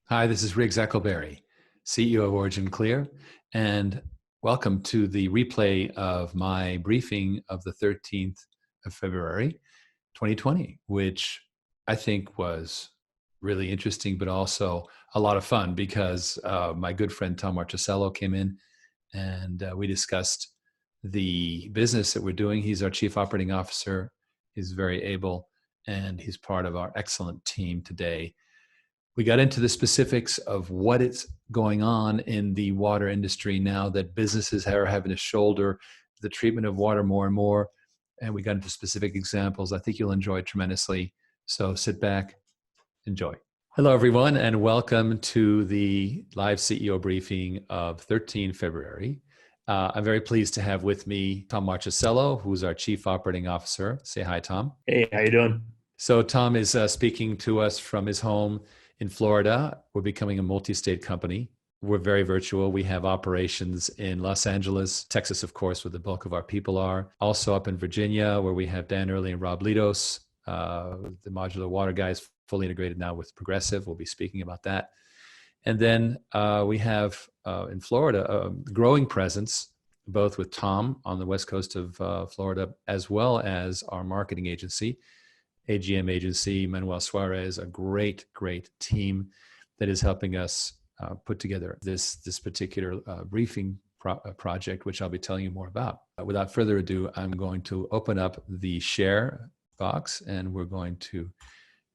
Hi, this is Riggs Eckelberry, CEO of OriginClear, and welcome to the replay of my briefing of the 13th of February, 2020, which I think was really interesting, but also a lot of fun because my good friend Tom Marchesello came in and we discussed the business that we're doing. He's our Chief Operating Officer. He's very able, and he's part of our excellent team today. We got into the specifics of what is going on in the water industry now that businesses are having to shoulder the treatment of water more and more. And we got into specific examples. I think you'll enjoy it tremendously. So sit back, enjoy. Hello, everyone, and welcome to the live CEO briefing of 13 February. I'm very pleased to have with me Tom Marchesello, who's our Chief Operating Officer. Say hi, Tom. Hey, how you doing? So Tom is speaking to us from his home in Florida. We're becoming a multi-state company. We're very virtual. We have operations in Los Angeles, Texas, of course, where the bulk of our people are. Also up in Virginia, where we have Dan Early and Rob Litos. The modular water guys fully integrated now with Progressive. We'll be speaking about that. And then we have in Florida a growing presence, both with Tom on the west coast of Florida, as well as our marketing agency, AGM agency, Manuel Suarez, a great team that is helping us put together this particular briefing project, which I'll be telling you more about. Without further ado, I'm going to open up the share box and we're going to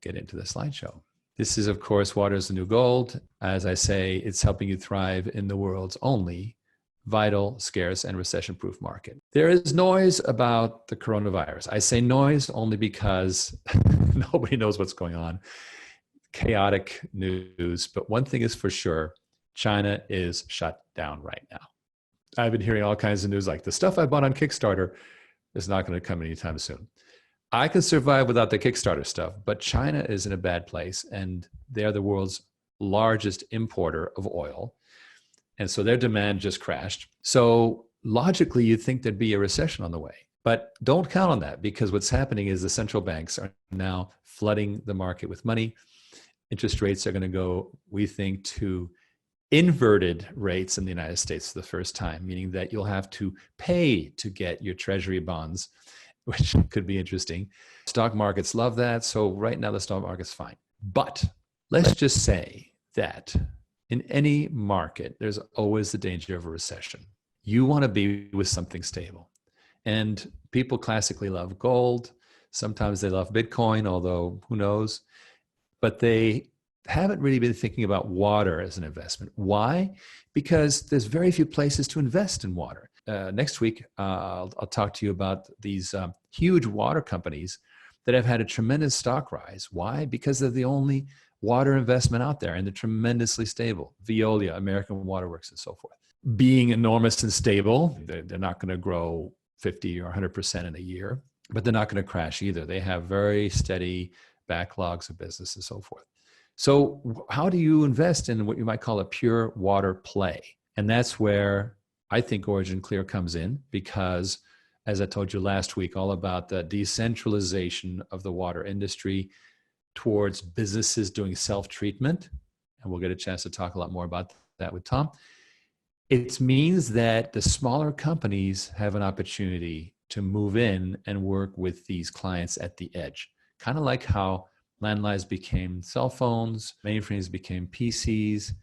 get into the slideshow. This is, of course, Water is the New Gold. As I say, it's helping you thrive in the world's only vital, scarce, and recession-proof market. There is noise about the coronavirus. I say noise only because nobody knows what's going on. Chaotic news. But one thing is for sure, China is shut down right now. I've been hearing all kinds of news like the stuff I bought on Kickstarter is not going to come anytime soon. I can survive without the Kickstarter stuff, but China is in a bad place, and they're the world's largest importer of oil. And so their demand just crashed. So logically, you'd think there'd be a recession on the way. But don't count on that, because what's happening is the central banks are now flooding the market with money. Interest rates are going to go, we think, to inverted rates in the United States for the first time, meaning that you'll have to pay to get your treasury bonds, which could be interesting. Stock markets love that. So right now, the stock market's fine. But let's just say that in any market, there's always the danger of a recession. You want to be with something stable. And people classically love gold. Sometimes they love Bitcoin, although who knows. But they haven't really been thinking about water as an investment. Why? Because there's very few places to invest in water. Next week, I'll talk to you about these huge water companies that have had a tremendous stock rise. Why? Because they're the only water investment out there, and they're tremendously stable. Veolia, American Water Works, and so forth. Being enormous and stable, they're not going to grow 50 or 100% in a year, but they're not going to crash either. They have very steady backlogs of business and so forth. So how do you invest in what you might call a pure water play? And that's where I think OriginClear comes in, because, as I told you last week, all about the decentralization of the water industry towards businesses doing self-treatment, and we'll get a chance to talk a lot more about that with Tom. It means that the smaller companies have an opportunity to move in and work with these clients at the edge, kind of like how landlines became cell phones, mainframes became PCs,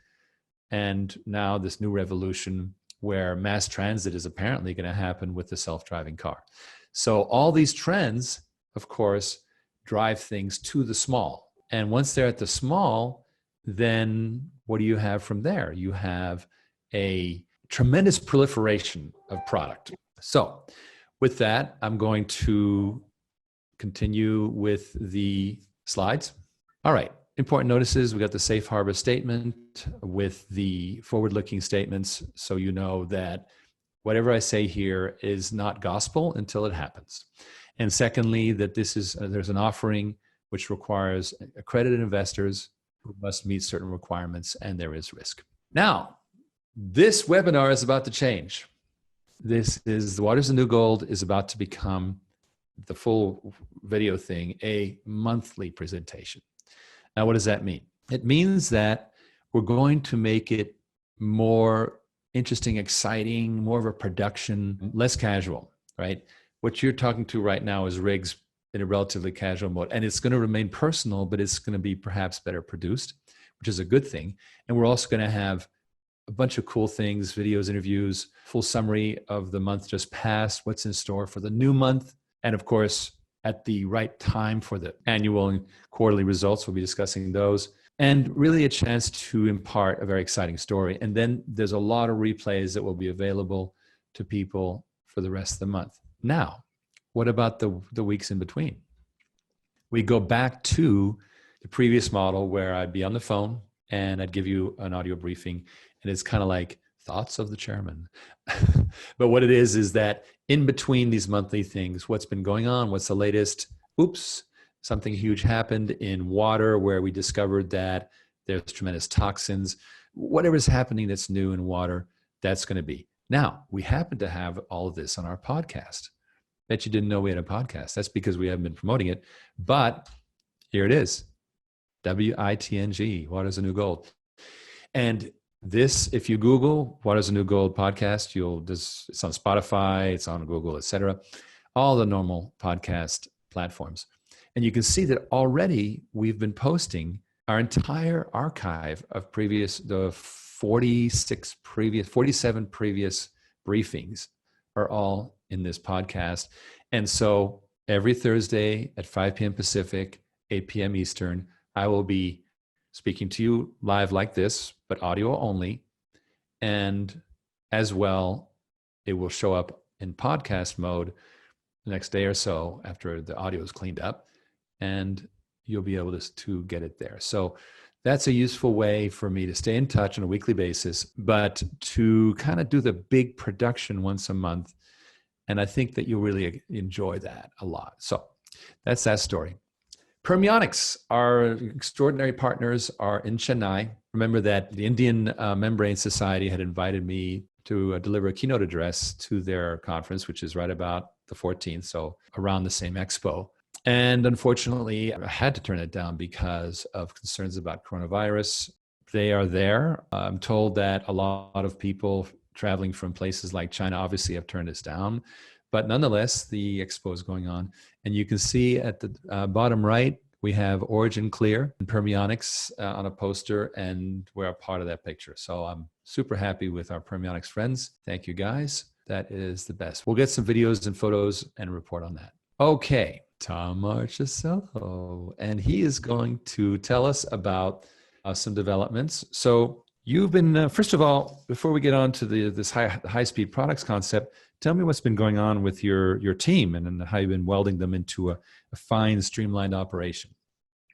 and now this new revolution where mass transit is apparently going to happen with the self-driving car. So all these trends, of course, drive things to the small. And once they're at the small, then what do you have from there? You have a tremendous proliferation of product. So with that, I'm going to continue with the slides. All right, important notices. We got the safe harbor statement with the forward-looking statements, so you know that whatever I say here is not gospel until it happens. And secondly, that there's an offering which requires accredited investors who must meet certain requirements, and there is risk. Now, this webinar is about to change. This is the Water's the New Gold is about to become the full video thing, a monthly presentation. Now, what does that mean? It means that we're going to make it more interesting, exciting, more of a production, less casual, right? What you're talking to right now is Riggs in a relatively casual mode, and it's going to remain personal, but it's going to be perhaps better produced, which is a good thing. And we're also going to have a bunch of cool things, videos, interviews, full summary of the month just passed, what's in store for the new month. And of course, at the right time for the annual and quarterly results, we'll be discussing those. And really a chance to impart a very exciting story. And then there's a lot of replays that will be available to people for the rest of the month. Now, what about the weeks in between? We go back to the previous model where I'd be on the phone and I'd give you an audio briefing. And it's kind of like thoughts of the chairman. But what it is that in between these monthly things, what's been going on? What's the latest? Oops, something huge happened in water where we discovered that there's tremendous toxins. Whatever's happening that's new in water, that's going to be. Now, we happen to have all of this on our podcast. Bet you didn't know we had a podcast. That's because we haven't been promoting it. But here it is. WITNG, Water's the New Gold. And this, if you Google Water's the New Gold podcast, it's on Spotify, it's on Google, etc. All the normal podcast platforms. And you can see that already we've been posting our entire archive of the 47 previous briefings are all in this podcast. And so every Thursday at 5 p.m. Pacific, 8 p.m. Eastern, I will be speaking to you live like this, but audio only. And as well, it will show up in podcast mode the next day or so after the audio is cleaned up, and you'll be able to get it there. So that's a useful way for me to stay in touch on a weekly basis, but to kind of do the big production once a month. And I think that you'll really enjoy that a lot. So that's that story. Permionics, our extraordinary partners, are in Chennai. Remember that the Indian Membrane Society had invited me to deliver a keynote address to their conference, which is right about the 14th, so around the same expo. And unfortunately, I had to turn it down because of concerns about coronavirus. They are there. I'm told that a lot of people traveling from places like China obviously have turned us down. But nonetheless, the expo is going on. And you can see at the bottom right, we have OriginClear and Permionics on a poster, and we're a part of that picture. So I'm super happy with our Permionics friends. Thank you, guys. That is the best. We'll get some videos and photos and report on that. Okay, Tom Marchesello, and he is going to tell us about some developments. So you've been, first of all, before we get on to this high-speed products concept, tell me what's been going on with your team and how you've been welding them into a fine, streamlined operation.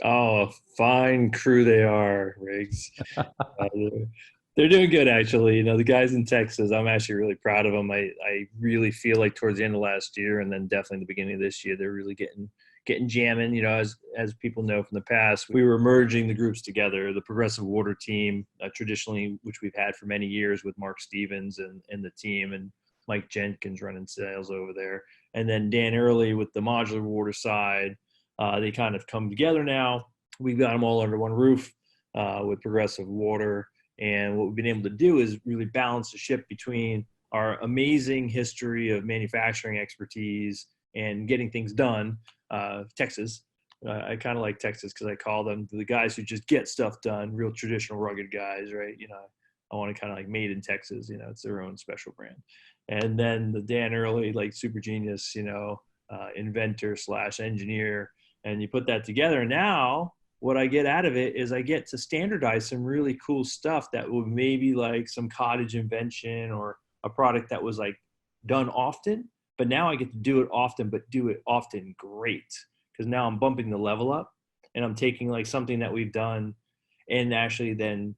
Oh, a fine crew they are, Riggs. They're doing good, actually. The guys in Texas, I'm actually really proud of them. I really feel like towards the end of last year and then definitely the beginning of this year, they're really getting jamming. As people know from the past, we were merging the groups together. The Progressive Water team, traditionally, which we've had for many years with Mark Stevens and the team, and Mike Jenkins running sales over there. And then Dan Early with the modular water side. They kind of come together now. We've got them all under one roof with Progressive Water. And what we've been able to do is really balance the ship between our amazing history of manufacturing expertise and getting things done. Texas. I kind of like Texas because I call them the guys who just get stuff done, real traditional rugged guys, right? I want to kind of like made in Texas, it's their own special brand. And then the Dan Early, like super genius, inventor / engineer. And you put that together. And now what I get out of it is I get to standardize some really cool stuff that would maybe like some cottage invention or a product that was like done often, but now I get to do it often, but do it often great. Because now I'm bumping the level up and I'm taking like something that we've done and actually then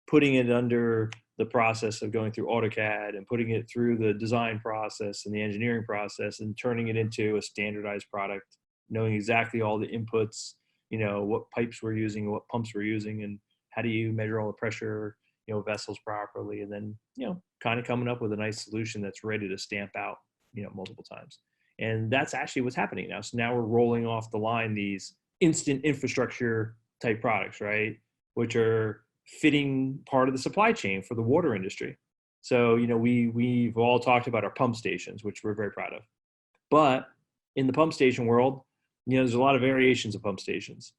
putting it under the process of going through AutoCAD and putting it through the design process and the engineering process and turning it into a standardized product, knowing exactly all the inputs, what pipes we're using, what pumps we're using, and how do you measure all the pressure, vessels properly, and then, kind of coming up with a nice solution that's ready to stamp out, multiple times. And that's actually what's happening now. So now we're rolling off the line these instant infrastructure type products, right? Which are fitting part of the supply chain for the water industry. So, we've all talked about our pump stations, which we're very proud of. But in the pump station world, there's a lot of variations of pump stations,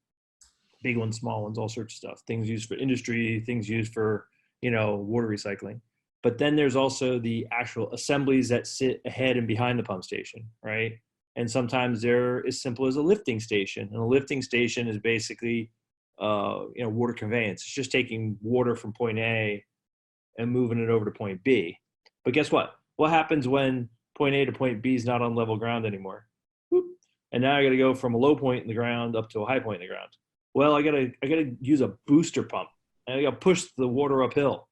big ones, small ones, all sorts of stuff, things used for industry, things used for, water recycling. But then there's also the actual assemblies that sit ahead and behind the pump station, right? And sometimes they're as simple as a lifting station. And a lifting station is basically, water conveyance. It's just taking water from point A and moving it over to point B. But guess what? What happens when point A to point B is not on level ground anymore? Whoop. And now I got to go from a low point in the ground up to a high point in the ground. Well, I gotta use a booster pump, and I gotta push the water uphill.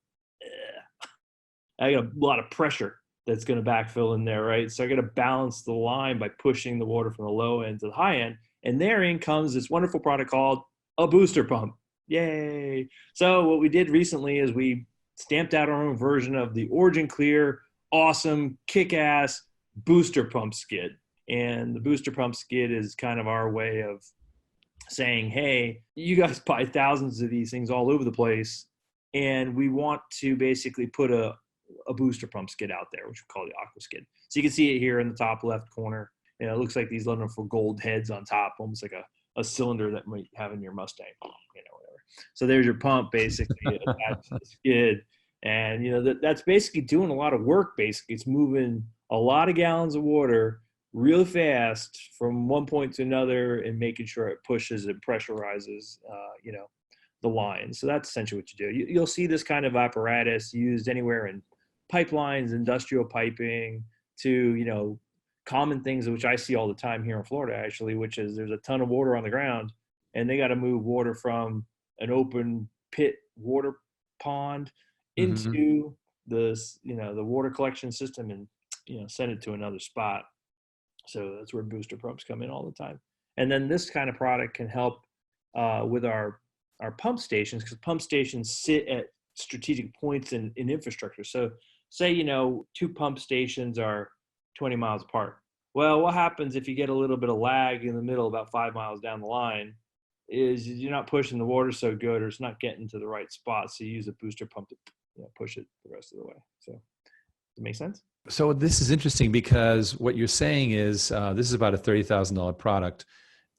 I got a lot of pressure that's going to backfill in there, right? So I got to balance the line by pushing the water from the low end to the high end, and therein comes this wonderful product called a booster pump. Yay! So what we did recently is we stamped out our own version of the OriginClear, awesome, kick-ass booster pump skid. And the booster pump skid is kind of our way of saying, hey, you guys buy thousands of these things all over the place, and we want to basically put a booster pump skid out there, which we call the aqua skid. So you can see it here in the top left corner. It looks like these wonderful gold heads on top, almost like a cylinder that might have in your Mustang, whatever. So there's your pump basically attached to the skid. And, that's basically doing a lot of work. Basically, it's moving a lot of gallons of water real fast from one point to another and making sure it pushes and pressurizes, the line. So that's essentially what you do. You'll see this kind of apparatus used anywhere in pipelines, industrial piping, to, common things which I see all the time here in Florida, actually, which is there's a ton of water on the ground and they got to move water from an open pit water pond into the water collection system and, send it to another spot. So that's where booster pumps come in all the time. And then this kind of product can help with our pump stations, because pump stations sit at strategic points in infrastructure. So say, two pump stations are 20 miles apart. Well, what happens if you get a little bit of lag in the middle, about 5 miles down the line, is you're not pushing the water so good, or it's not getting to the right spot. So you use a booster pump to push it the rest of the way. So does it make sense? So this is interesting because what you're saying is this is about a $30,000 product.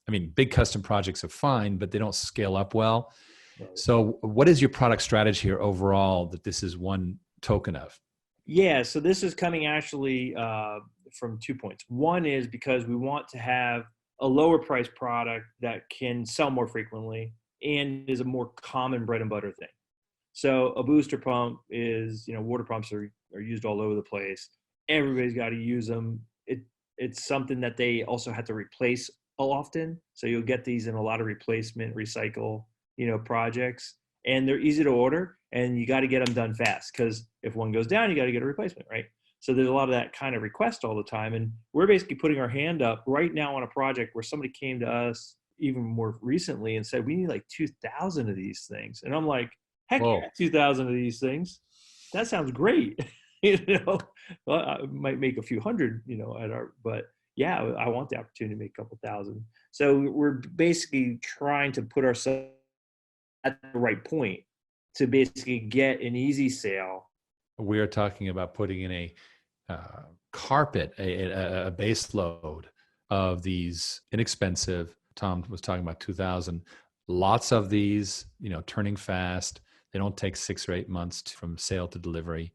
I mean, big custom projects are fine, but they don't scale up well. Right. So what is your product strategy here overall that this is one token of? Yeah, so this is coming actually from 2 points. One is because we want to have a lower price product that can sell more frequently and is a more common bread and butter thing. So a booster pump is, water pumps are used all over the place. Everybody's got to use them. It's something that they also have to replace often. So you'll get these in a lot of replacement, recycle, projects, and they're easy to order, and you got to get them done fast, because if one goes down, you got to get a replacement, right? So there's a lot of that kind of request all the time. And we're basically putting our hand up right now on a project where somebody came to us even more recently and said, we need like 2,000 of these things. And I'm like, heck yeah, 2,000 of these things. That sounds great. Well, I might make a few hundred, but yeah, I want the opportunity to make a couple thousand. So we're basically trying to put ourselves at the right point to basically get an easy sale. We are talking about putting in a carpet, a base load of these inexpensive. Tom was talking about 2,000. Lots of these, turning fast. They don't take 6 or 8 months from sale to delivery.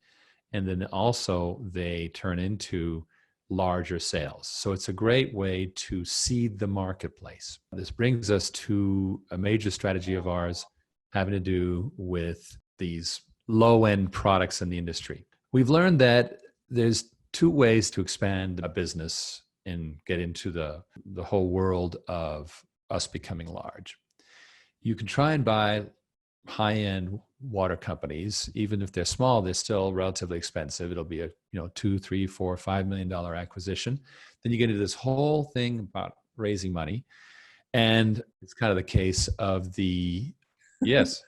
And then also they turn into larger sales. So it's a great way to seed the marketplace. This brings us to a major strategy of ours having to do with these low-end products in the industry. We've learned that there's 2 ways to expand a business and get into the whole world of us becoming large. You can try and buy high-end water companies. Even if they're small, they're still relatively expensive. It'll be a $2, $3, $4, $5 million acquisition. Then you get into this whole thing about raising money, and it's kind of the case of the yes.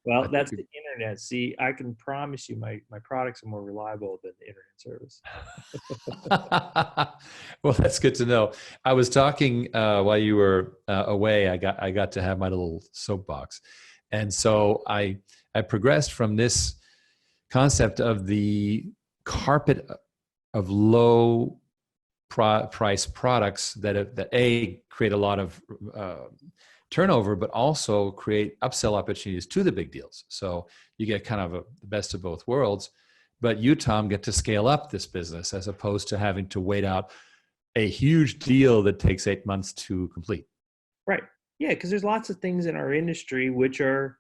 Well, that's the internet. See, I can promise you my products are more reliable than the internet service. Well, that's good to know. I was talking while you were away. I got to have my little soapbox. And so I progressed from this concept of the carpet of low price products that create a lot of turnover, but also create upsell opportunities to the big deals. So you get kind of the best of both worlds. But you, Tom, get to scale up this business as opposed to having to wait out a huge deal that takes 8 months to complete. Right. Yeah, because there's lots of things in our industry which are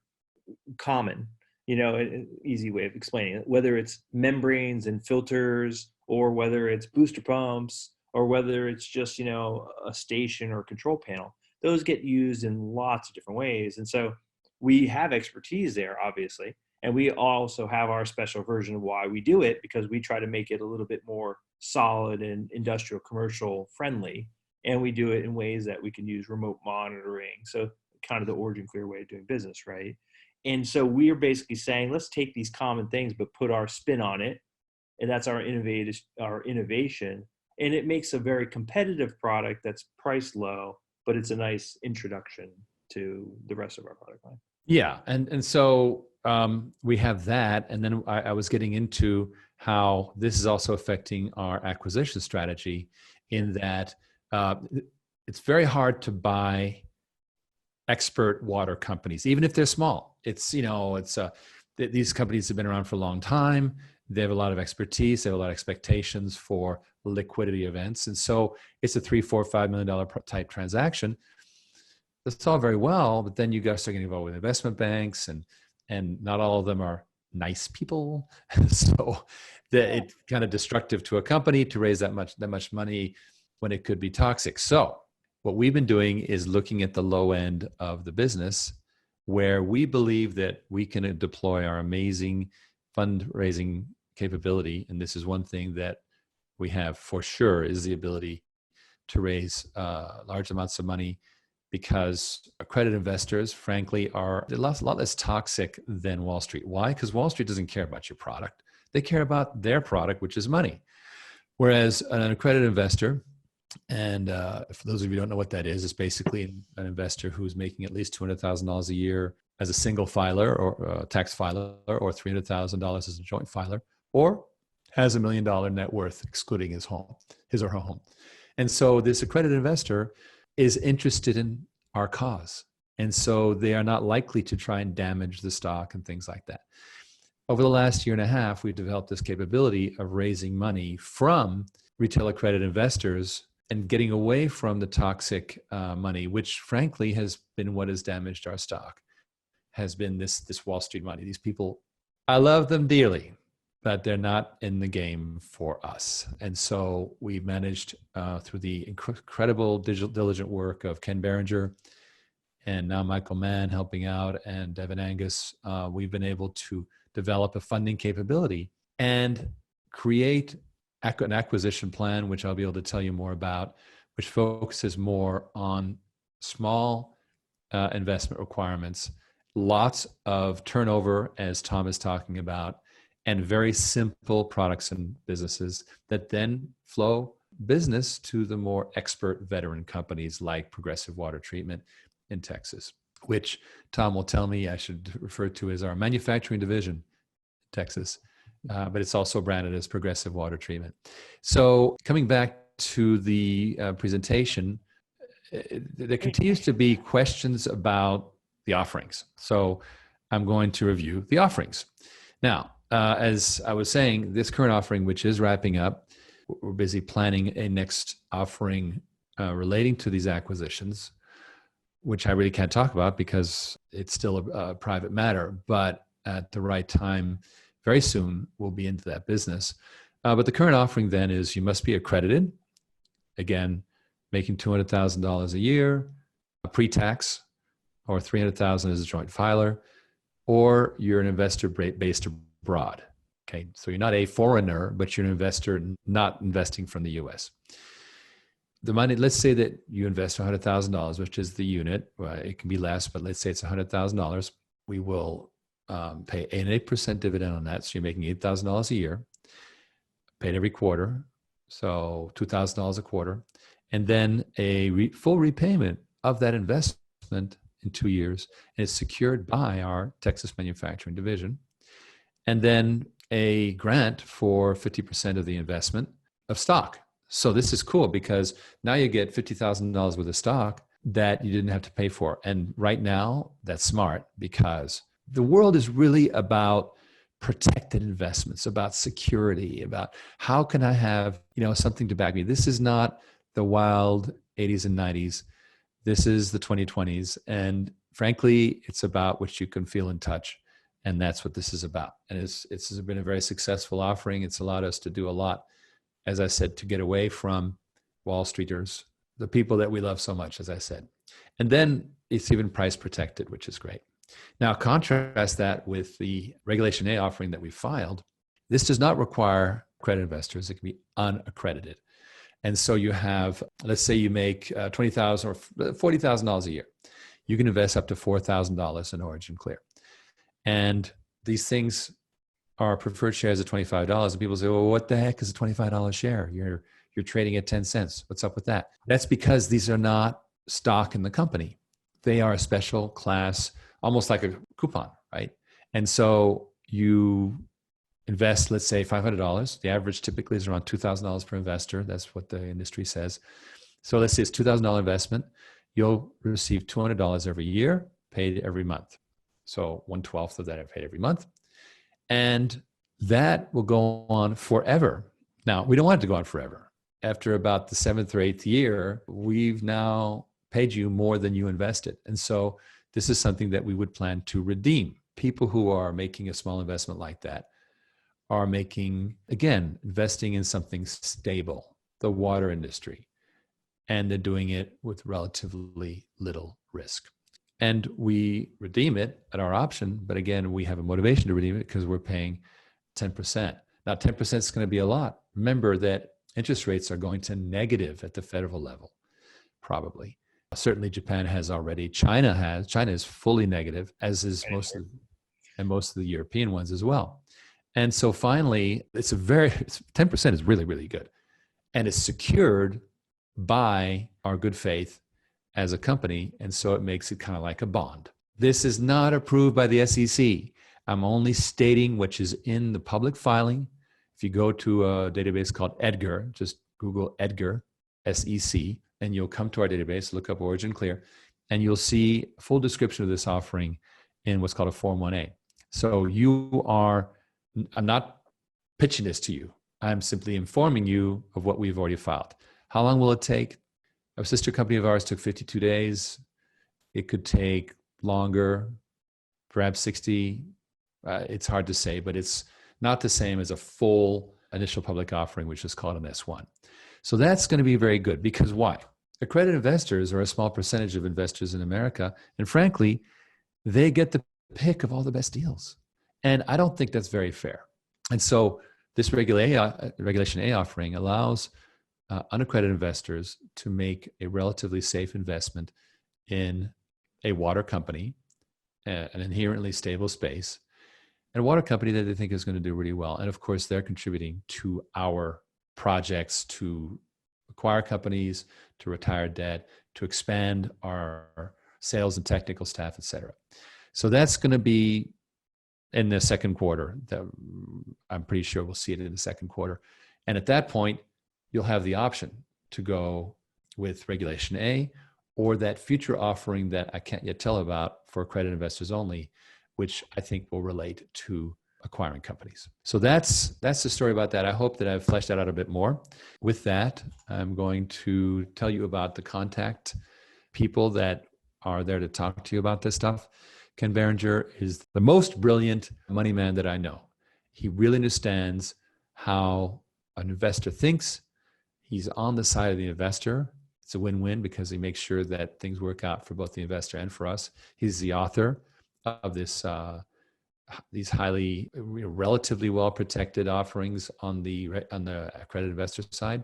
common. An easy way of explaining it, whether it's membranes and filters, or whether it's booster pumps, or whether it's just, a station or control panel. Those get used in lots of different ways. And so we have expertise there, obviously. And we also have our special version of why we do it, because we try to make it a little bit more solid and industrial commercial friendly. And we do it in ways that we can use remote monitoring. So kind of the OriginClear way of doing business, right? And so we're basically saying, let's take these common things, but put our spin on it. And that's our innovation. And it makes a very competitive product that's priced low, but it's a nice introduction to the rest of our product line. Yeah. And so we have that. And then I was getting into how this is also affecting our acquisition strategy, in that it's very hard to buy expert water companies, even if they're small. These companies have been around for a long time. They have a lot of expertise. They have a lot of expectations for liquidity events. And so it's a $3, $4, $5 million type transaction. That's all very well, but then you guys start getting involved with investment banks, and not all of them are nice people. So it's kind of destructive to a company to raise that much money when it could be toxic. So what we've been doing is looking at the low end of the business, where we believe that we can deploy our amazing fundraising capability. And this is one thing that we have for sure, is the ability to raise large amounts of money, because accredited investors, frankly, are a lot less toxic than Wall Street. Why? Because Wall Street doesn't care about your product. They care about their product, which is money. Whereas an accredited investor, and for those of you who don't know what that is, it's basically an investor who's making at least $200,000 a year as a single filer or tax filer, or $300,000 as a joint filer, or has $1 million net worth excluding his or her home. And so this accredited investor is interested in our cause. And so they are not likely to try and damage the stock and things like that. Over the last year and a half, we've developed this capability of raising money from retail accredited investors and getting away from the toxic money, which frankly has been what has damaged our stock, has been this Wall Street money. These people, I love them dearly, but they're not in the game for us. And so we managed through the incredible diligent work of Ken Berenger and now Michael Mann helping out, and Devin Angus, we've been able to develop a funding capability and create an acquisition plan, which I'll be able to tell you more about, which focuses more on small investment requirements, lots of turnover, as Tom is talking about, and very simple products and businesses that then flow business to the more expert veteran companies like Progressive Water Treatment in Texas, which Tom will tell me I should refer to as our manufacturing division in Texas, but it's also branded as Progressive Water Treatment. So coming back to the presentation, there continues to be questions about the offerings. So I'm going to review the offerings. Now, as I was saying, this current offering, which is wrapping up, we're busy planning a next offering relating to these acquisitions, which I really can't talk about because it's still a private matter, but at the right time, very soon, we'll be into that business. But the current offering then is you must be accredited, again, making $200,000 a year, pre-tax, or $300,000 as a joint filer, or you're an investor based abroad. Okay, so you're not a foreigner, but you're an investor not investing from the U.S. The money, let's say that you invest $100,000, which is the unit. Well, it can be less, but let's say it's $100,000. We will pay an 8% dividend on that. So you're making $8,000 a year, paid every quarter. So $2,000 a quarter. And then a full repayment of that investment in 2 years, and it's secured by our Texas manufacturing division. And then a grant for 50% of the investment of stock. So this is cool because now you get $50,000 worth of stock that you didn't have to pay for. And right now, that's smart because the world is really about protected investments, about security, about how can I have, something to back me. This is not the wild 80s and 90s. This is the 2020s. And frankly, it's about what you can feel and touch. And that's what this is about. And it's been a very successful offering. It's allowed us to do a lot, as I said, to get away from Wall Streeters, the people that we love so much, as I said. And then it's even price protected, which is great. Now, contrast that with the Regulation A offering that we filed. This does not require accredited investors. It can be unaccredited. And so you have, let's say you make $20,000 or $40,000 a year. You can invest up to $4,000 in OriginClear. And these things are preferred shares at $25. And people say, well, what the heck is a $25 share? You're trading at 10 cents. What's up with that? That's because these are not stock in the company. They are a special class, almost like a coupon, right? And so you invest, let's say $500. The average typically is around $2,000 per investor. That's what the industry says. So let's say it's $2,000 investment. You'll receive $200 every year, paid every month. So 1/12 of that are paid every month. And that will go on forever. Now, we don't want it to go on forever. After about the 7th or 8th year, we've now paid you more than you invested. And so this is something that we would plan to redeem. People who are making a small investment like that are investing in something stable, the water industry, and they're doing it with relatively little risk. And we redeem it at our option, but again, we have a motivation to redeem it because we're paying 10%. Now, 10% is going to be a lot. Remember that interest rates are going to negative at the federal level, probably. Certainly Japan has already. China is fully negative, as is most of the European ones as well. And so finally, 10% is really, really good. And it's secured by our good faith as a company. And so it makes it kind of like a bond. This is not approved by the SEC. I'm only stating what is in the public filing. If you go to a database called Edgar, just Google Edgar, SEC, and you'll come to our database, look up OriginClear, and you'll see a full description of this offering in what's called a Form 1A. So I'm not pitching this to you. I'm simply informing you of what we've already filed. How long will it take? A sister company of ours took 52 days. It could take longer, perhaps 60. It's hard to say, but it's not the same as a full initial public offering, which is called an S1. So that's going to be very good because why? Accredited investors are a small percentage of investors in America. And frankly, they get the pick of all the best deals. And I don't think that's very fair. And so this Regulation A offering allows unaccredited investors to make a relatively safe investment in a water company, an inherently stable space, and a water company that they think is going to do really well. And of course, they're contributing to our projects to acquire companies, to retire debt, to expand our sales and technical staff, et cetera. So that's going to be in the second quarter. I'm pretty sure we'll see it in the second quarter. And at that point, you'll have the option to go with Regulation A or that future offering that I can't yet tell about for accredited investors only, which I think will relate to acquiring companies. So that's the story about that. I hope that I've fleshed that out a bit more. With that, I'm going to tell you about the contact people that are there to talk to you about this stuff. Ken Berenger is the most brilliant money man that I know. He really understands how an investor thinks. He's on the side of the investor. It's a win-win because he makes sure that things work out for both the investor and for us. He's the author of these highly, relatively well-protected offerings on the accredited investor side.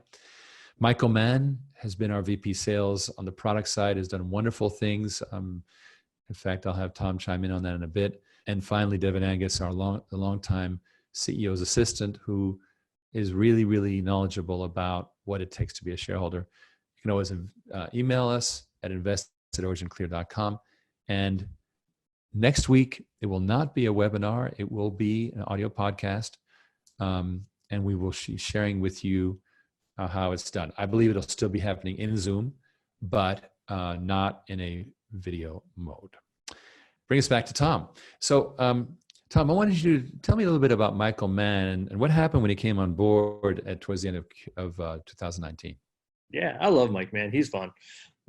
Michael Mann has been our VP sales on the product side, has done wonderful things. In fact, I'll have Tom chime in on that in a bit. And finally, Devin Angus, the longtime CEO's assistant, who is really, really knowledgeable about what it takes to be a shareholder. You can always email us at invest@originclear.com, And next week, it will not be a webinar. It will be an audio podcast. And we will be sharing with you how it's done. I believe it'll still be happening in Zoom, but not in a video mode. Bring us back to Tom. So, Tom, I wanted you to tell me a little bit about Michael Mann and what happened when he came on board towards the end of 2019. Yeah, I love Mike, man. He's fun.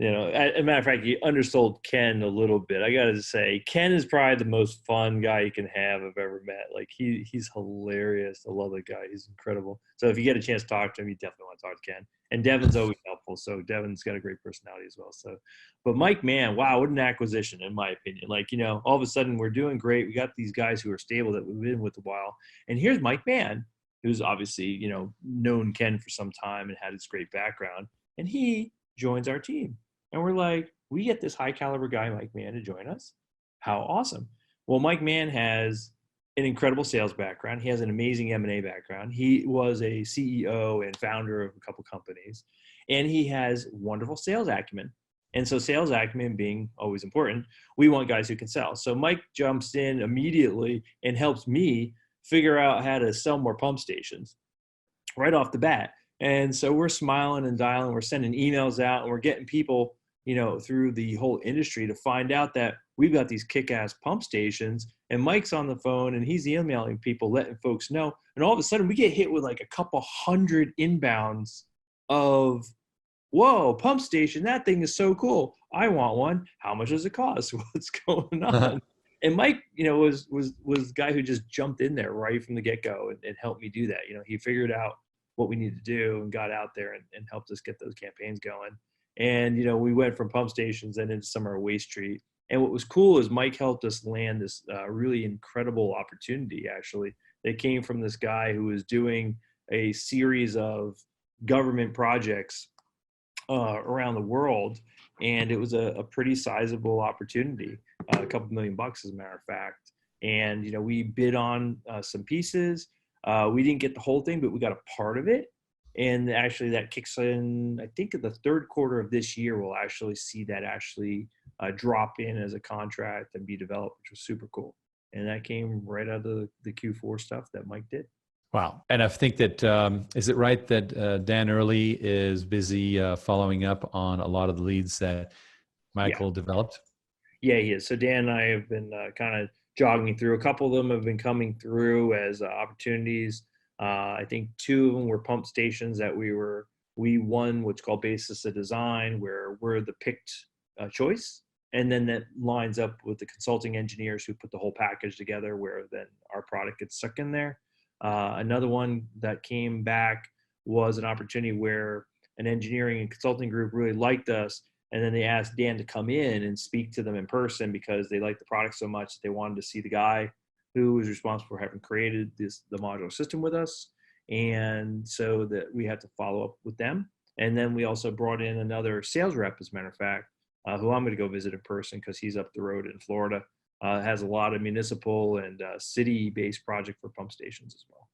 As a matter of fact, he undersold Ken a little bit. I got to say, Ken is probably the most fun guy you can have I've ever met. Like he's hilarious. I love that guy. He's incredible. So if you get a chance to talk to him, you definitely want to talk to Ken. And Devin's always helpful. So Devin's got a great personality as well. So, but Mike, man, wow, what an acquisition in my opinion. Like, all of a sudden we're doing great. We got these guys who are stable that we've been with a while. And here's Mike Mann, who's obviously, known Ken for some time and had his great background. And he joins our team. And we're like, we get this high caliber guy, Mike Mann, to join us. How awesome. Well, Mike Mann has an incredible sales background. He has an amazing M&A background. He was a CEO and founder of a couple companies. And he has wonderful sales acumen. And so sales acumen being always important, we want guys who can sell. So Mike jumps in immediately and helps me figure out how to sell more pump stations right off the bat. And so we're smiling and dialing, we're sending emails out, and we're getting people, through the whole industry to find out that we've got these kick-ass pump stations, and Mike's on the phone and he's emailing people, letting folks know. And all of a sudden we get hit with like a couple hundred inbounds of, whoa, pump station, that thing is so cool. I want one. How much does it cost? What's going on? And Mike, was the guy who just jumped in there right from the get-go and helped me do that. He figured out what we needed to do and got out there and helped us get those campaigns going. And, we went from pump stations and into summer waste treat. And what was cool is Mike helped us land this really incredible opportunity, actually, that came from this guy who was doing a series of government projects around the world. And it was a pretty sizable opportunity, a couple $1 million, as a matter of fact. And, we bid on some pieces. We didn't get the whole thing, but we got a part of it. And actually that kicks in, I think, in the third quarter of this year, we'll actually see that drop in as a contract and be developed, which was super cool. And that came right out of the Q4 stuff that Mike did. Wow. And I think that, is it right that Dan Early is busy following up on a lot of the leads that Michael developed? Yeah, he is. So Dan and I have been kind of jogging through. A couple of them have been coming through as opportunities. I think 2 of them were pump stations that we won what's called basis of design, where we're the picked choice. And then that lines up with the consulting engineers who put the whole package together, where then our product gets stuck in there. Another one that came back was an opportunity where an engineering and consulting group really liked us. And then they asked Dan to come in and speak to them in person because they liked the product so much that they wanted to see the guy who was responsible for having created the modular system with us. And so that we had to follow up with them. And then we also brought in another sales rep, as a matter of fact, who I'm going to go visit in person because he's up the road in Florida. Has a lot of municipal and city-based project for pump stations as well.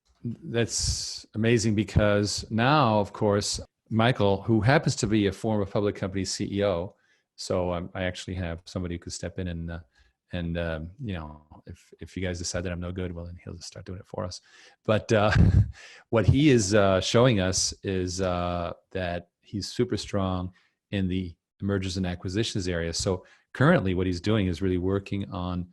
That's amazing because now, of course, Michael, who happens to be a former public company CEO, so I actually have somebody who could step in and if you guys decide that I'm no good, well, then he'll just start doing it for us. But what he is showing us is that he's super strong in the mergers and acquisitions area. So currently what he's doing is really working on,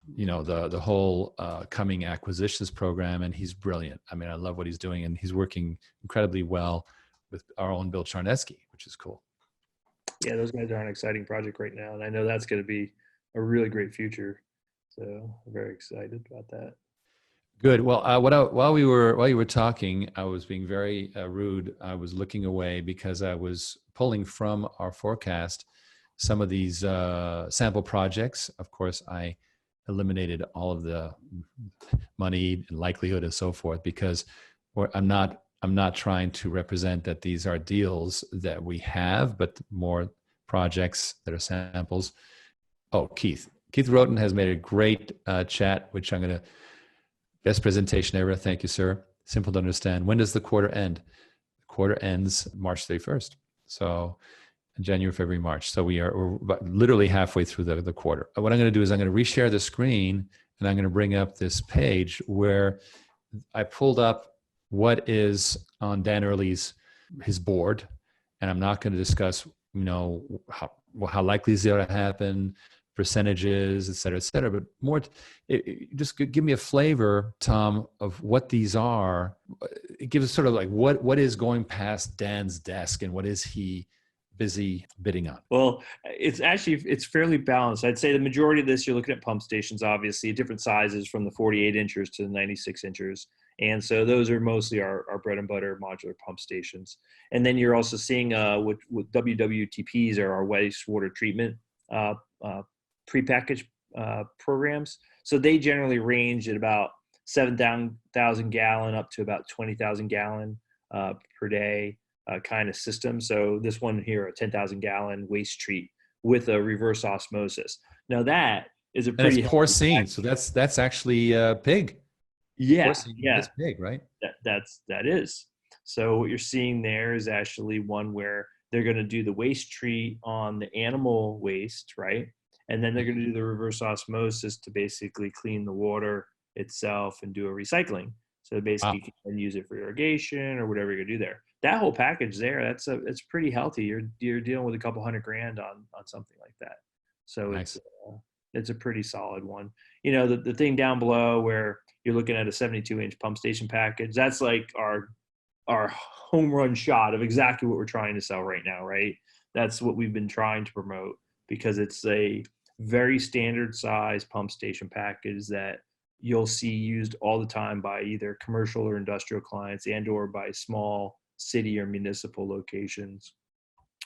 the whole coming acquisitions program, and he's brilliant. I mean, I love what he's doing, and he's working incredibly well with our own Bill Charneski, which is cool. Yeah, those guys are on an exciting project right now, and I know that's going to be a really great future. So I'm very excited about that. Good. Well, while you were talking, I was being very rude. I was looking away because I was pulling from our forecast some of these sample projects. Of course, I eliminated all of the money and likelihood and so forth because I'm not trying to represent that these are deals that we have, but more projects that are samples. Oh, Keith Roten has made a great chat, which I'm going to, best presentation ever. Thank you, sir. Simple to understand. When does the quarter end? The quarter ends March 31st. So January, February, March. So we're literally halfway through the quarter. What I'm going to do is I'm going to reshare the screen, and I'm going to bring up this page where I pulled up what is on Dan Early's his board, and I'm not going to discuss, how likely is it to happen, percentages, et cetera, but more, just give me a flavor, Tom, of what these are. It gives us sort of like what is going past Dan's desk and what is he busy bidding on? Well, it's fairly balanced. I'd say the majority of this, you're looking at pump stations, obviously different sizes from the 48 inches to the 96 inches. And so those are mostly our bread and butter modular pump stations. And then you're also seeing with WWTPs or our wastewater treatment prepackaged programs. So they generally range at about 7,000 gallon up to about 20,000 gallon per day kind of system. So this one here, a 10,000 gallon waste treat with a reverse osmosis. Now that is a pretty porcine. So that's actually pig. Yeah, porcine, yeah, that's pig, right? That is. So what you're seeing there is actually one where they're going to do the waste treat on the animal waste, right? And then they're going to do the reverse osmosis to basically clean the water itself and do a recycling. So basically you can use it for irrigation or whatever you're going to do there. That whole package there, it's pretty healthy. You're dealing with a couple $100,000 on something like that. So nice. It's a pretty solid one. The thing down below where you're looking at a 72-inch pump station package, that's like our home run shot of exactly what we're trying to sell right now, right? That's what we've been trying to promote because it's a very standard size pump station package that you'll see used all the time by either commercial or industrial clients and or by small city or municipal locations.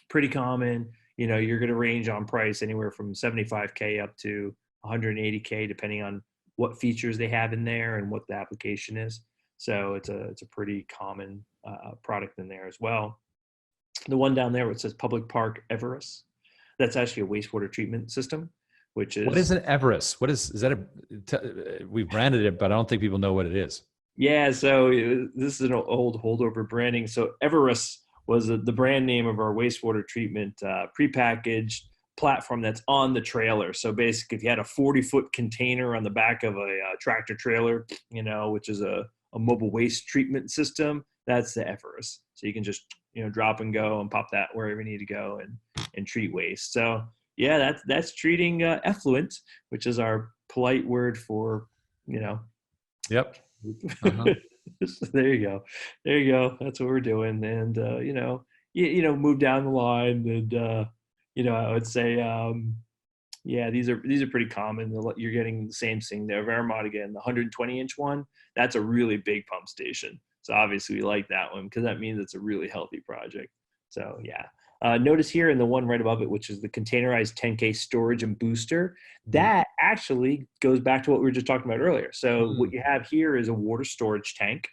Pretty common. You're going to range on price anywhere from $75K up to $180K, depending on what features they have in there and what the application is. So it's a pretty common product in there as well. The one down there where it says Public Park Everest, that's actually a wastewater treatment system. What is an Everest? Is that we've branded it, but I don't think people know what it is. Yeah, so this is an old holdover branding. So Everest was the brand name of our wastewater treatment prepackaged platform that's on the trailer. So basically, if you had a 40-foot container on the back of a tractor trailer, which is a mobile waste treatment system, that's the Everest. So you can just drop and go and pop that wherever you need to go and treat waste. So yeah, that's treating effluent, which is our polite word for Yep. Uh-huh. So there you go. That's what we're doing. And move down the line, and I would say these are pretty common. You're getting the same thing there. Vermont again, the 120-inch one, that's a really big pump station. So obviously we like that one because that means it's a really healthy project. So yeah. Notice here in the one right above it, which is the containerized 10K storage and booster, that actually goes back to what we were just talking about earlier. So what you have here is a water storage tank,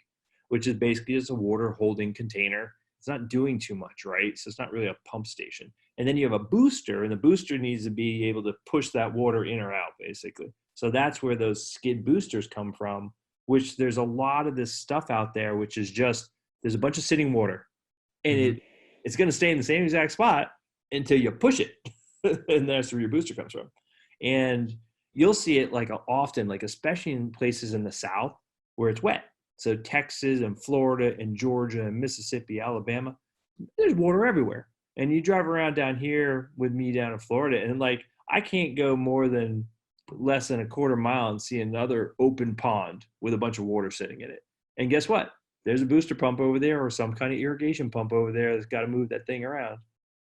which is basically just a water holding container. It's not doing too much, right? So it's not really a pump station. And then you have a booster, and the booster needs to be able to push that water in or out, basically. So that's where those skid boosters come from, which there's a lot of this stuff out there, which is just, there's a bunch of sitting water, and it's going to stay in the same exact spot until you push it. And that's where your booster comes from. And you'll see it often, especially in places in the South where it's wet. So Texas and Florida and Georgia and Mississippi, Alabama, there's water everywhere. And you drive around down here with me down in Florida, and I can't go more than less than a quarter mile and see another open pond with a bunch of water sitting in it. And guess what? There's a booster pump over there or some kind of irrigation pump over there that's got to move that thing around.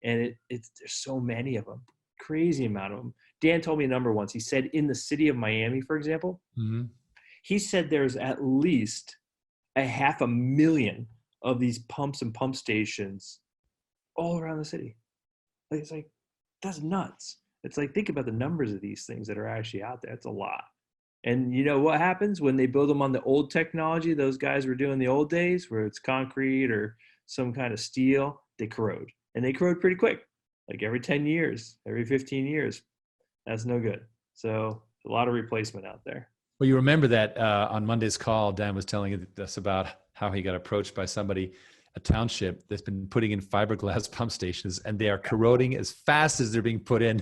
And there's so many of them, crazy amount of them. Dan told me a number once. He said in the city of Miami, for example, he said there's at least 500,000 of these pumps and pump stations all around the city. That's nuts. It's think about the numbers of these things that are actually out there. It's a lot. And you know what happens when they build them on the old technology those guys were doing the old days where it's concrete or some kind of steel? They corrode. And they corrode pretty quick, every 10 years, every 15 years. That's no good. So a lot of replacement out there. Well, you remember that on Monday's call, Dan was telling us about how he got approached by somebody a township that's been putting in fiberglass pump stations, and they are corroding as fast as they're being put in.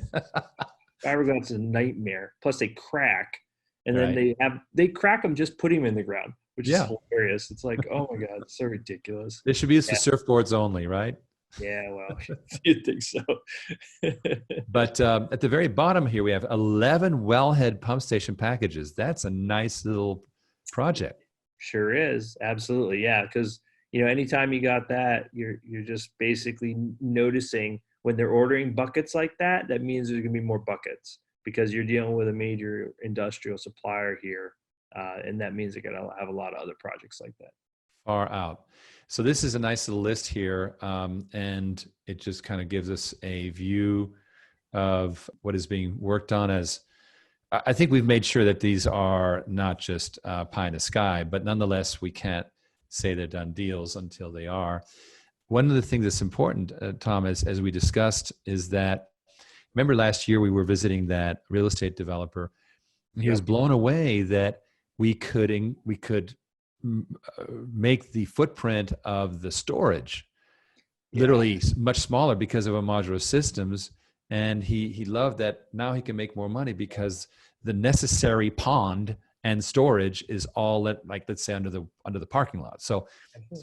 Fiberglass is a nightmare. Plus they crack, and then Right. they crack them just putting them in the ground, which is Yeah. hilarious. It's like, oh my god, it's so ridiculous. They should be used for Yeah, surfboards only, right? yeah. Well, you'd think so. But at the very bottom here, we have 11 wellhead pump station packages. That's a nice little project. Sure is. Absolutely. Yeah. Because, anytime you got that, you're just basically noticing when they're ordering buckets like that, that means there's going to be more buckets because you're dealing with a major industrial supplier here. And that means they're going to have a lot of other projects like that. Far out. So this is a nice little list here, and it just kind of gives us a view of what is being worked on. As I think we've made sure that these are not just pie in the sky, but nonetheless, we can't say they're done deals until they are. One of the things that's important, Tom, as we discussed, is that remember last year we were visiting that real estate developer, and he was blown away that we could make the footprint of the storage literally much smaller because of our modular systems. And he loved that now he can make more money because the necessary pond and storage is all let's say under the parking lot. So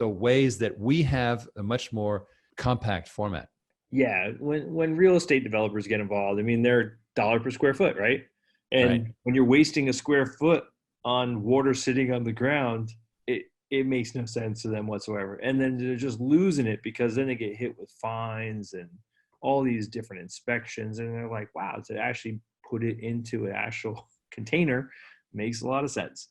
ways that we have a much more compact format. Yeah, when real estate developers get involved, I mean, they're dollar per square foot, right? And when you're wasting a square foot on water sitting on the ground, it makes no sense to them whatsoever. And then they're just losing it because then they get hit with fines and all these different inspections. And they're like, wow, to actually put it into an actual container makes a lot of sense.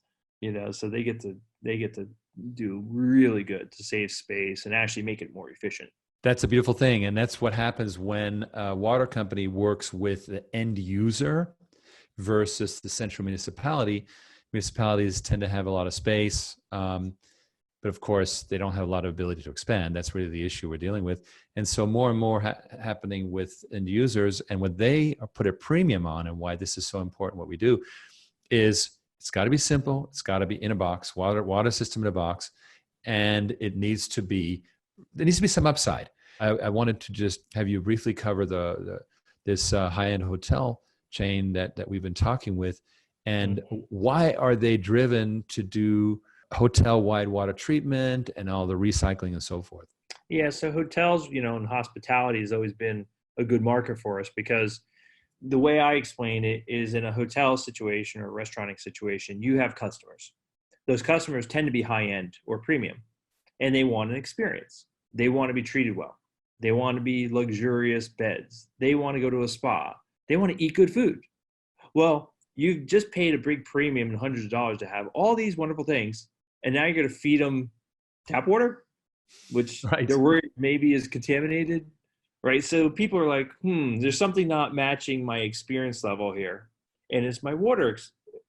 So they get to do really good to save space and actually make it more efficient. That's a beautiful thing. And that's what happens when a water company works with the end user versus the central municipality. Municipalities tend to have a lot of space, but of course, they don't have a lot of ability to expand. That's really the issue we're dealing with. And so more and more happening with end users. And what they put a premium on, and why this is so important, what we do, is it's got to be simple. It's got to be in a box, water system in a box, and there needs to be some upside. I wanted to just have you briefly cover this high-end hotel chain that we've been talking with, and why are they driven to do hotel-wide water treatment and all the recycling and so forth? Yeah, so hotels, and hospitality has always been a good market for us because the way I explain it is in a hotel situation or a restauranting situation, you have customers. Those customers tend to be high-end or premium, and they want an experience. They want to be treated well. They want to be luxurious beds. They want to go to a spa. They want to eat good food. Well, you've just paid a big premium and hundreds of dollars to have all these wonderful things, and now you're going to feed them tap water, which they're worried maybe is contaminated, right? So people are like, there's something not matching my experience level here, and it's my water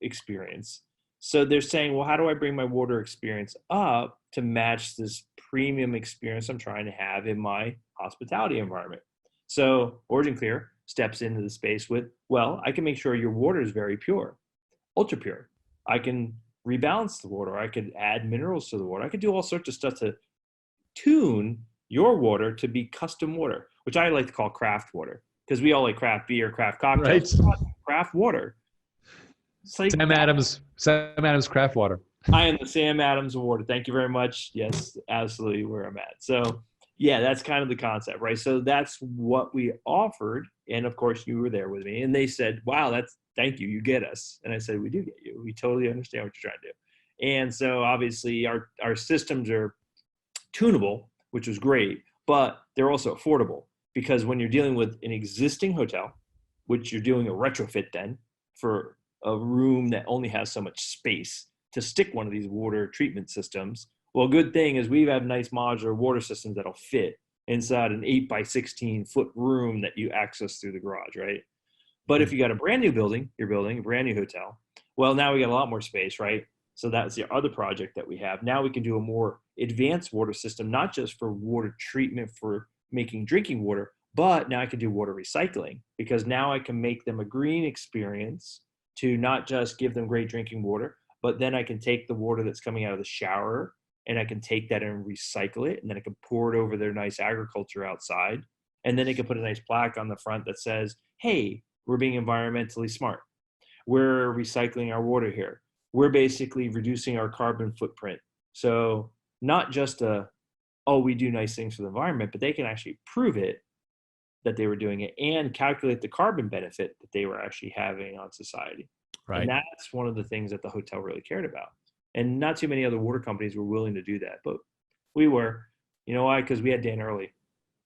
experience. So they're saying, well, how do I bring my water experience up to match this premium experience I'm trying to have in my hospitality environment? So OriginClear steps into the space with, well, I can make sure your water is very pure, ultra pure. I can rebalance the water. I could add minerals to the water. I could do all sorts of stuff to tune your water to be custom water, which I like to call craft water because we all like craft beer, craft cocktails, craft water. It's like Sam Adams craft water. I am the Sam Adams Award. Thank you very much. Yes, absolutely where I'm at. So yeah, that's kind of the concept, right? So that's what we offered. And of course you were there with me and they said, wow, thank you. You get us. And I said, we do get you. We totally understand what you're trying to do. And so obviously our systems are tunable, which was great, but they're also affordable because when you're dealing with an existing hotel, which you're doing a retrofit then for a room that only has so much space to stick one of these water treatment systems. Well, good thing is we have nice modular water systems that'll fit inside an 8x16 foot room that you access through the garage, right? But if you got a brand new building, you're building a brand new hotel, well, now we got a lot more space, right? So that's the other project that we have. Now we can do a more advanced water system, not just for water treatment for making drinking water, but now I can do water recycling because now I can make them a green experience to not just give them great drinking water, but then I can take the water that's coming out of the shower and I can take that and recycle it, and then I can pour it over their nice agriculture outside, and then they can put a nice plaque on the front that says, hey, we're being environmentally smart. We're recycling our water here. We're basically reducing our carbon footprint. So not just we do nice things for the environment, but they can actually prove it that they were doing it and calculate the carbon benefit that they were actually having on society. Right. And that's one of the things that the hotel really cared about. And not too many other water companies were willing to do that, but we were. You know why? Because we had Dan Early,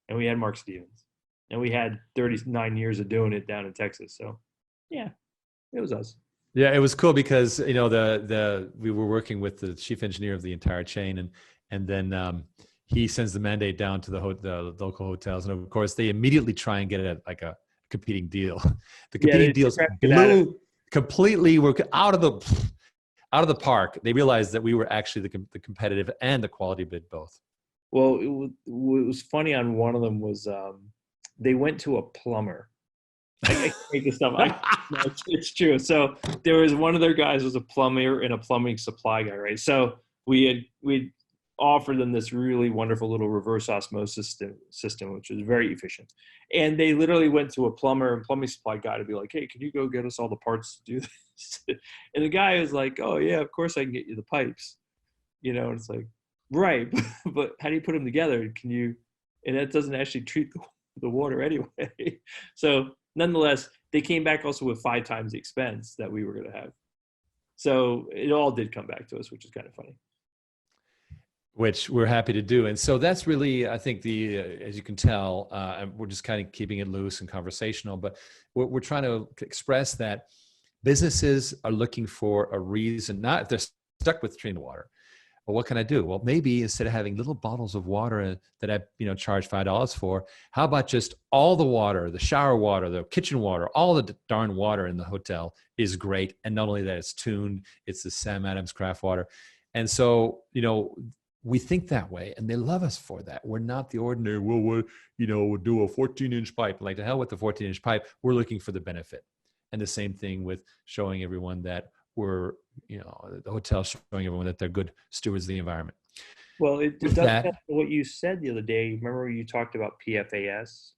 and we had Mark Stevens, and we had 39 years of doing it down in Texas. So yeah, it was us. Yeah, it was cool because, you know, we were working with the chief engineer of the entire chain, and then he sends the mandate down to the local hotels, and of course they immediately try and get it at like a competing deal. The competing deals blew completely. Were out of the park. They realized that we were actually the competitive and the quality bid both. Well, what was funny on one of them was they went to a plumber. I can't make this stuff. No, it's true. So there was one of their guys was a plumber and a plumbing supply guy, right? So we offered them this really wonderful little reverse osmosis system, which was very efficient. And they literally went to a plumber and plumbing supply guy to be like, hey, can you go get us all the parts to do this? And the guy was like, oh yeah, of course I can get you the pipes. You know, and it's like, right, but how do you put them together? Can you? And that doesn't actually treat the water anyway. So nonetheless, they came back also with 5 times the expense that we were going to have. So it all did come back to us, which is kind of funny. Which we're happy to do. And so that's really, I think, as you can tell, we're just kind of keeping it loose and conversational, but we're trying to express that businesses are looking for a reason, not if they're stuck with treating the water. Well, what can I do? Well, maybe instead of having little bottles of water that I charge $5 for, how about just all the water, the shower water, the kitchen water, all the darn water in the hotel is great. And not only that, it's tuned, it's the Sam Adams craft water. And so, we think that way, and they love us for that. We're not the ordinary, we'll do a 14-inch pipe. Like, to hell with the 14-inch pipe. We're looking for the benefit. And the same thing with showing everyone that we're, the hotel showing everyone that they're good stewards of the environment. Well, it does that, what you said the other day. Remember you talked about PFAS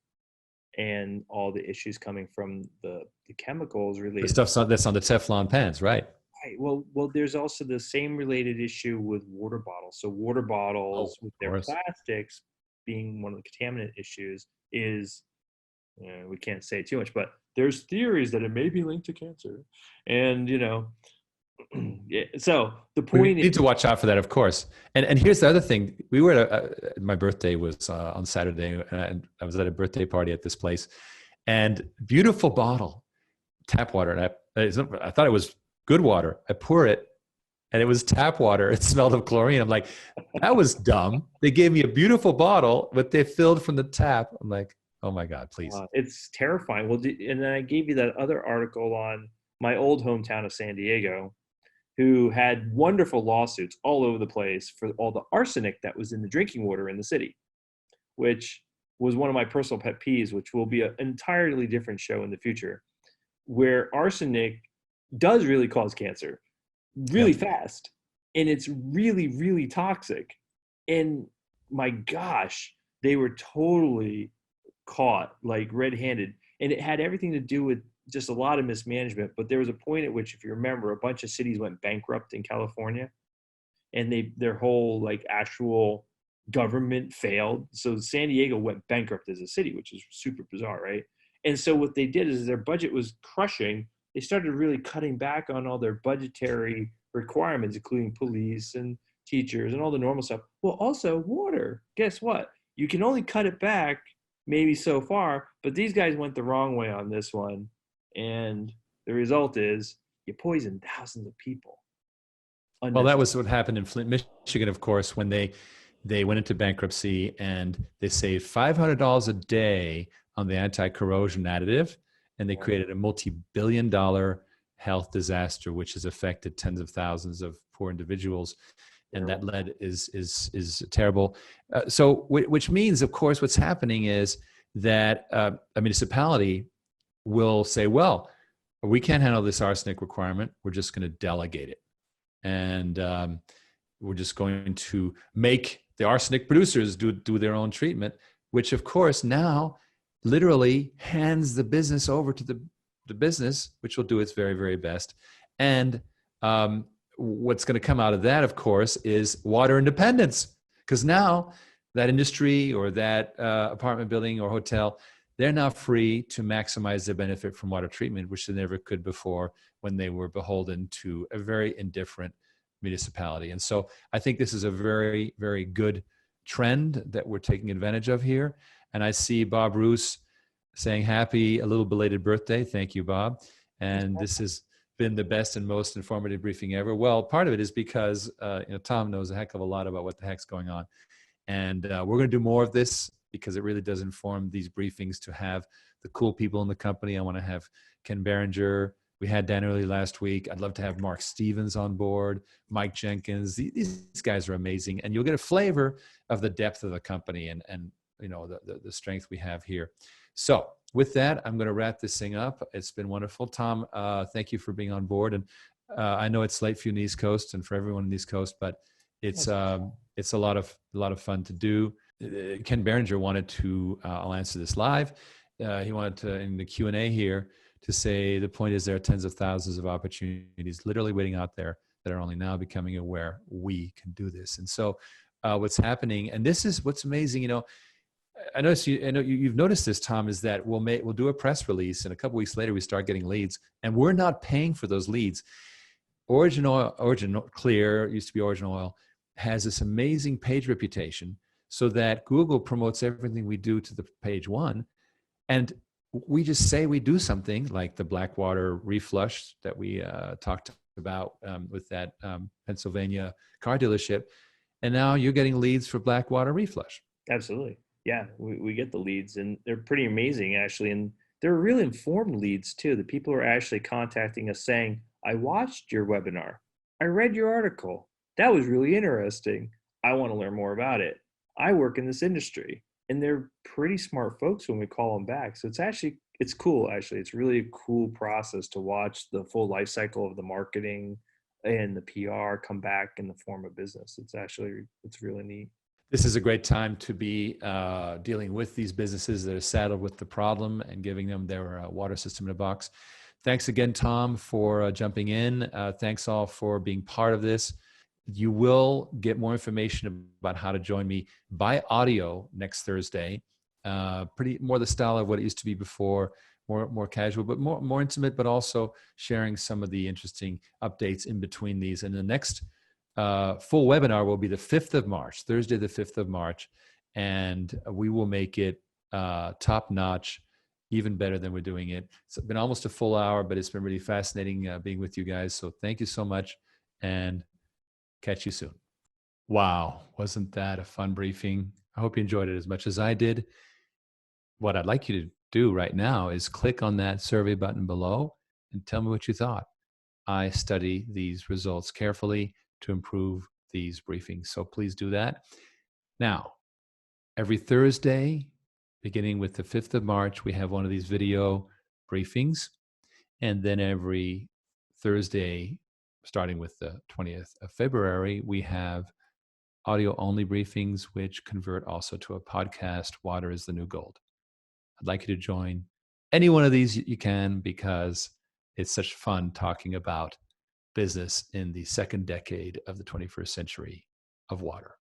and all the issues coming from the chemicals related. The stuff that's on the Teflon pans, right? Right. Well, there's also the same related issue with water bottles. So water bottles with their plastics being one of the contaminant issues is, we can't say too much, but there's theories that it may be linked to cancer. And, yeah, so the point we need to watch out for that, of course. And here's the other thing. We were my birthday was on Saturday, and I was at a birthday party at this place, and beautiful bottle, tap water. And I thought it was good water. I pour it, and it was tap water. It smelled of chlorine. I'm like, that was dumb. They gave me a beautiful bottle, but they filled from the tap. I'm like, oh my God, please. It's terrifying. Well, and then I gave you that other article on my old hometown of San Diego, who had wonderful lawsuits all over the place for all the arsenic that was in the drinking water in the city, which was one of my personal pet peeves, which will be an entirely different show in the future, where arsenic does really cause cancer really fast, and it's really, really toxic. And my gosh, they were totally caught like red-handed, and it had everything to do with just a lot of mismanagement. But there was a point at which, if you remember, a bunch of cities went bankrupt in California, and their whole like actual government failed. So San Diego went bankrupt as a city, which is super bizarre, right? And so what they did is their budget was crushing. They started really cutting back on all their budgetary requirements, including police and teachers and all the normal stuff. Well, also water. Guess what? You can only cut it back maybe so far, but these guys went the wrong way on this one. And the result is you poison thousands of people. Well, that was what happened in Flint, Michigan, of course, when they went into bankruptcy, and they saved $500 a day on the anti-corrosion additive. And they created a multi-billion-dollar health disaster, which has affected tens of thousands of poor individuals, and that lead is terrible. So, which means, of course, what's happening is that a municipality will say, "Well, we can't handle this arsenic requirement. We're just going to delegate it." And we're just going to make the arsenic producers do their own treatment, which of course now literally hands the business over to the business, which will do its very, very best. And what's going to come out of that, of course, is water independence. Because now that industry or that apartment building or hotel, they're now free to maximize their benefit from water treatment, which they never could before when they were beholden to a very indifferent municipality. And so I think this is a very, very good trend that we're taking advantage of here. And I see Bob Roos saying happy, a little belated birthday. Thank you, Bob. And this has been the best and most informative briefing ever. Well, part of it is because Tom knows a heck of a lot about what the heck's going on. And we're going to do more of this because it really does inform these briefings to have the cool people in the company. I want to have Ken Berenger. We had Dan Early last week. I'd love to have Mark Stevens on board, Mike Jenkins. These guys are amazing. And you'll get a flavor of the depth of the company and the strength we have here. So with that, I'm going to wrap this thing up. It's been wonderful. Tom, thank you for being on board. And I know it's late for you on the East Coast and for everyone on the East Coast, but it's a lot of fun to do. Ken Berenger wanted to, I'll answer this live. He wanted to, in the Q&A here, to say the point is there are tens of thousands of opportunities literally waiting out there that are only now becoming aware we can do this. And so what's happening, and this is what's amazing, I know you've noticed this, Tom, is that we'll do a press release and a couple weeks later we start getting leads and we're not paying for those leads. OriginClear, used to be Origin Oil, has this amazing page reputation so that Google promotes everything we do to the page one. And we just say we do something like the Blackwater reflush that we talked about with that Pennsylvania car dealership. And now you're getting leads for Blackwater reflush. Absolutely. Yeah, we get the leads and they're pretty amazing actually. And they're really informed leads too. The people are actually contacting us saying, I watched your webinar. I read your article. That was really interesting. I want to learn more about it. I work in this industry. And they're pretty smart folks when we call them back. So it's cool actually. It's really a cool process to watch the full life cycle of the marketing and the PR come back in the form of business. It's really neat. This is a great time to be dealing with these businesses that are saddled with the problem and giving them their water system in a box. Thanks again, Tom, for jumping in. Thanks all for being part of this. You will get more information about how to join me by audio next Thursday. Pretty more the style of what it used to be before, more casual, but more intimate, but also sharing some of the interesting updates in between these. And the next full webinar will be the 5th of March, Thursday, the 5th of March. And we will make it top notch, even better than we're doing it. It's been almost a full hour, but it's been really fascinating being with you guys. So thank you so much. And catch you soon. Wow, wasn't that a fun briefing? I hope you enjoyed it as much as I did. What I'd like you to do right now is click on that survey button below and tell me what you thought. I study these results carefully to improve these briefings, so please do that. Now, every Thursday, beginning with the 5th of March, we have one of these video briefings, and then every Thursday, starting with the 20th of February, we have audio-only briefings, which convert also to a podcast, Water is the New Gold. I'd like you to join any one of these you can because it's such fun talking about business in the second decade of the 21st century of water.